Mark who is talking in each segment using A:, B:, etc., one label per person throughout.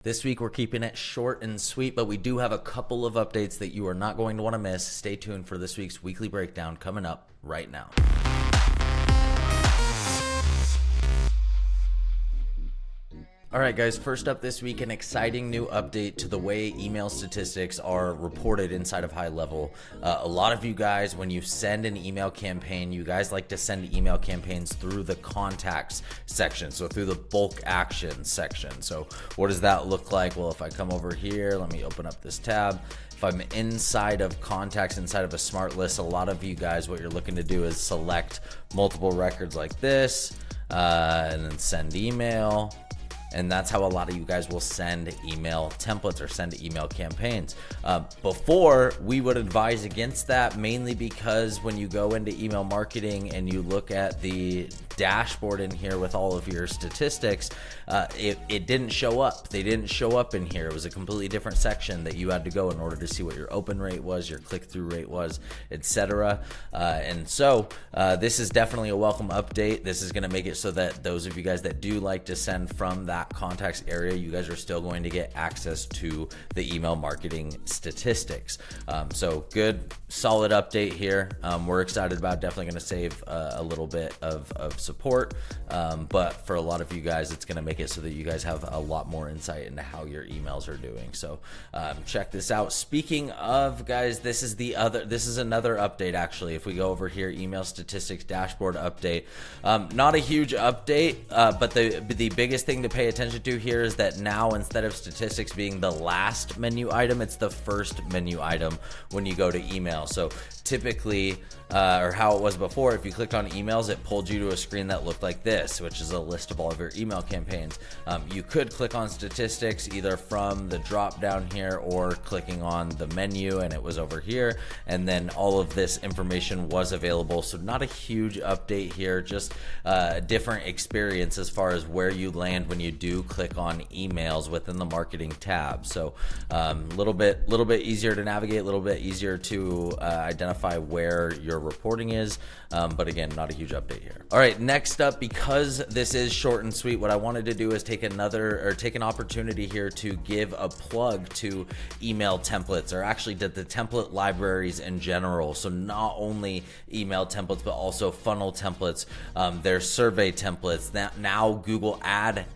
A: This week, we're keeping it short and sweet, but we do have a couple of updates that you are not going to want to miss. Stay tuned for this week's weekly breakdown coming up right now. All right, guys, first up this week, an exciting new update to the way email statistics are reported inside of HighLevel. A lot of you guys, when you send an email campaign, you guys like to send email campaigns through the contacts section, so through the bulk action section. So what does that look like? Well, if I come over here, let me open up this tab. If I'm inside of contacts, inside of a smart list, a lot of you guys, what you're looking to do is select multiple records like this, and then send email. And that's how a lot of you guys will send email templates or send email campaigns. Before, we would advise against that, mainly because when you go into email marketing and you look at the dashboard in here with all of your statistics, it didn't show up. They didn't show up in here. It was a completely different section that you had to go in order to see what your open rate was, your click-through rate was, etc. And so this is definitely a welcome update. This is going to make it so that those of you guys that do like to send from that contacts area, you guys are still going to get access to the email marketing statistics. So good, solid update here. We're excited about, definitely going to save a little bit of support, but for a lot of you guys, it's going to make it so that you guys have a lot more insight into how your emails are doing. So check this out. Speaking of, guys, this is another update. Actually, if we go over here, email statistics dashboard update, not a huge update, but the biggest thing to pay attention to here is that now, instead of statistics being the last menu item, it's the first menu item when you go to email. So typically, or how it was before, if you clicked on emails, it pulled you to a screen that looked like this, which is a list of all of your email campaigns. You could click on statistics either from the drop down here or clicking on the menu, and it was over here, and then all of this information was available. So not a huge update here, just a different experience as far as where you land when you do click on emails within the marketing tab. So a little bit easier to navigate, a little bit easier to identify where your reporting is, but again, not a huge update here. All right, next up, because this is short and sweet, what I wanted to do is take an opportunity here to give a plug to email templates, or actually the template libraries in general. So not only email templates, but also funnel templates. There's survey templates. Now Google Ads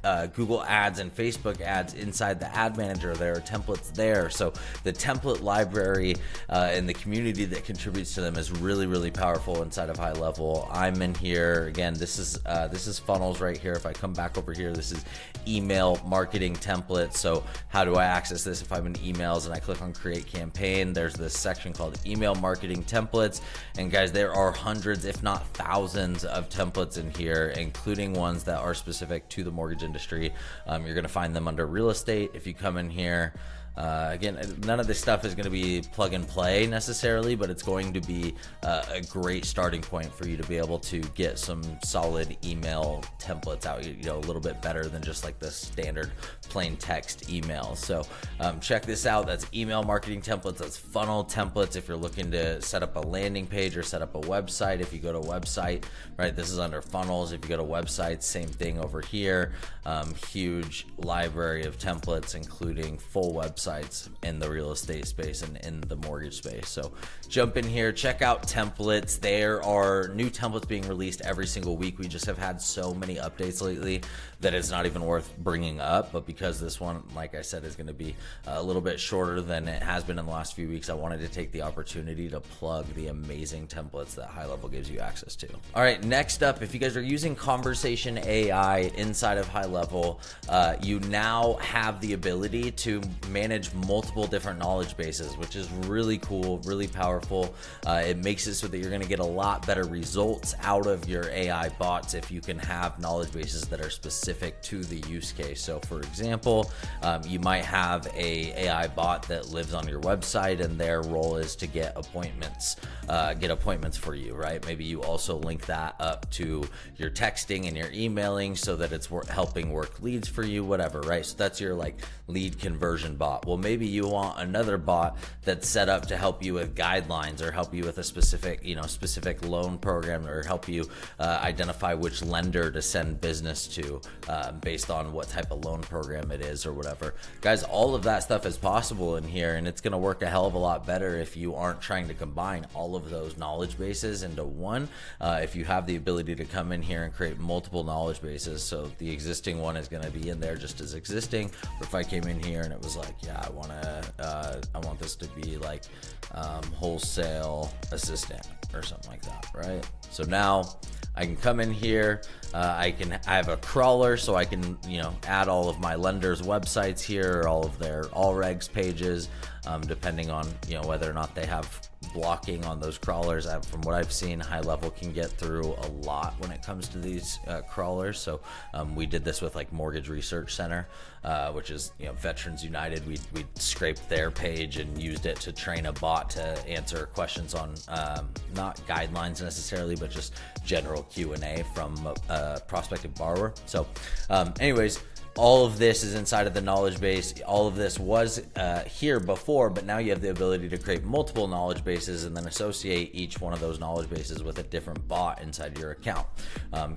A: and Facebook ads inside the ad manager, there are templates there. So the template library and the community that contributes to them is really powerful inside of HighLevel. I'm in here again. This is funnels right here. If I come back over here, this is email marketing templates. So how do I access this? If I'm in emails and I click on create campaign, there's this section called email marketing templates. And guys, there are hundreds, if not thousands, of templates in here, including ones that are specific to the mortgage industry. You're going to find them under real estate. If you come in here, again, none of this stuff is going to be plug and play necessarily, but it's going to be a great starting point for you to be able to get some solid email templates out, a little bit better than just like the standard plain text emails. So check this out. That's email marketing templates. That's funnel templates. If you're looking to set up a landing page or set up a website, if you go to website, right, this is under funnels. If you go to websites, same thing over here. Huge library of templates, including full websites in the real estate space and in the mortgage space. So jump in here, check out templates. There are new templates being released every single week. We just have had so many updates lately that it's not even worth bringing up, but because this one, like I said, is going to be a little bit shorter than it has been in the last few weeks, I wanted to take the opportunity to plug the amazing templates that HighLevel gives you access to. All right, next up, if you guys are using conversation AI inside of HighLevel, you now have the ability to manage multiple different knowledge bases, which is really cool, really powerful. It makes it so that you're going to get a lot better results out of your AI bots if you can have knowledge bases that are specific to the use case. So for example, you might have a AI bot that lives on your website, and their role is to get appointments for you, right? Maybe you also link that up to your texting and your emailing so that it's helping work leads for you, whatever, right? So that's your like lead conversion bot. bot. Well, maybe you want another bot that's set up to help you with guidelines or help you with a specific, specific loan program, or help you identify which lender to send business to based on what type of loan program it is or whatever. Guys, all of that stuff is possible in here, and it's going to work a hell of a lot better if you aren't trying to combine all of those knowledge bases into one. If you have the ability to come in here and create multiple knowledge bases, so the existing one is going to be in there just as existing. Or if I came in here and it was like, yeah, I want this to be like wholesale assistant or something like that, right? So now I can come in here, I have a crawler, so I can, add all of my lenders' websites here, all of their all regs pages, depending on, whether or not they have blocking on those crawlers. From what I've seen, HighLevel can get through a lot when it comes to these crawlers. So we did this with like Mortgage Research Center, which is Veterans United. We scraped their page and used it to train a bot to answer questions on not guidelines necessarily, but just general Q&A from a prospective borrower. So anyways, all of this is inside of the knowledge base. All of this was here before, but now you have the ability to create multiple knowledge bases and then associate each one of those knowledge bases with a different bot inside your account.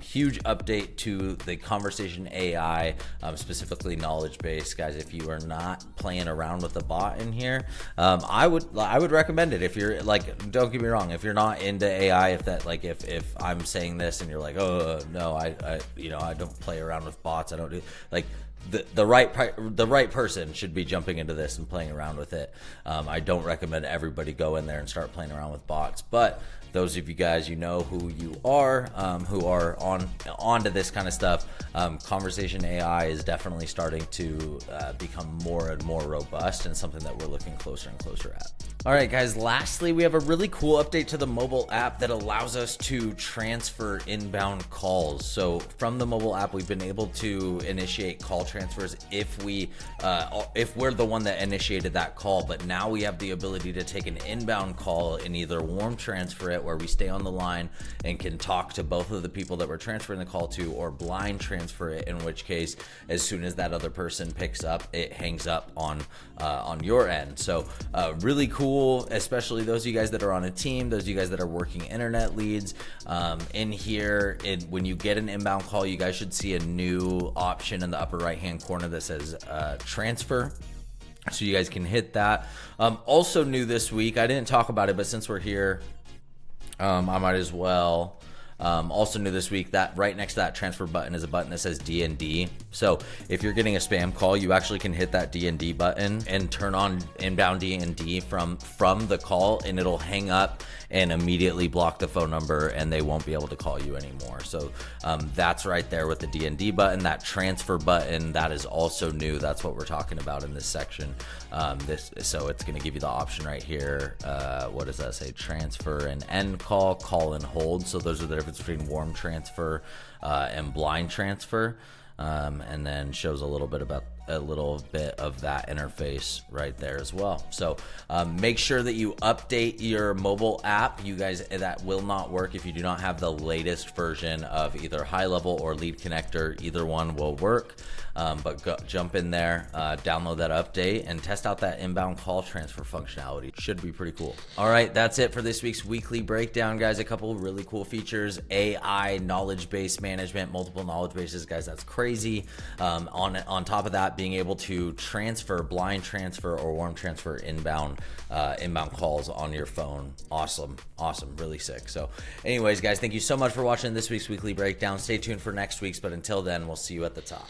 A: Huge update to the conversation AI, specifically knowledge base. Guys, if you are not playing around with the bot in here, I would recommend it. If you're like, don't get me wrong, if you're not into AI, if I'm saying this and you're like, oh no, I don't play around with bots, I don't do, like, the right person should be jumping into this and playing around with it. I don't recommend everybody go in there and start playing around with bots, but those of you guys, who you are, who are onto this kind of stuff, conversation AI is definitely starting to become more and more robust, and something that we're looking closer and closer at. All right, guys, lastly, we have a really cool update to the mobile app that allows us to transfer inbound calls. So from the mobile app, we've been able to initiate call transfers if we're the one that initiated that call, but now we have the ability to take an inbound call and either warm transfer it, where we stay on the line and can talk to both of the people that we're transferring the call to, or blind transfer it, in which case, as soon as that other person picks up, it hangs up on your end. So really cool, especially those of you guys that are on a team, those of you guys that are working internet leads. In here, when you get an inbound call, you guys should see a new option in the upper right hand corner that says transfer. So you guys can hit that. Also new this week, I didn't talk about it, but since we're here, I might as well. Also new this week, that right next to that transfer button is a button that says D&D. So if you're getting a spam call, you actually can hit that D&D button and turn on inbound D&D from the call, and it'll hang up and immediately block the phone number, and they won't be able to call you anymore. So that's right there with the D&D button. That transfer button, that is also new. That's what we're talking about in this section. So it's going to give you the option right here. What does that say? Transfer and end call, call and hold. So those are the difference between warm transfer and blind transfer. And then shows a little bit of that interface right there as well. So make sure that you update your mobile app. You guys, that will not work if you do not have the latest version of either HighLevel or Lead Connector. Either one will work. But jump in there, download that update, and test out that inbound call transfer functionality. Should be pretty cool. All right, that's it for this week's weekly breakdown, guys. A couple of really cool features: AI, knowledge base management, multiple knowledge bases, guys. That's crazy. On top of that, being able to transfer, blind transfer or warm transfer inbound calls on your phone. Awesome, really sick. So, anyways, guys, thank you so much for watching this week's weekly breakdown. Stay tuned for next week's, but until then, we'll see you at the top.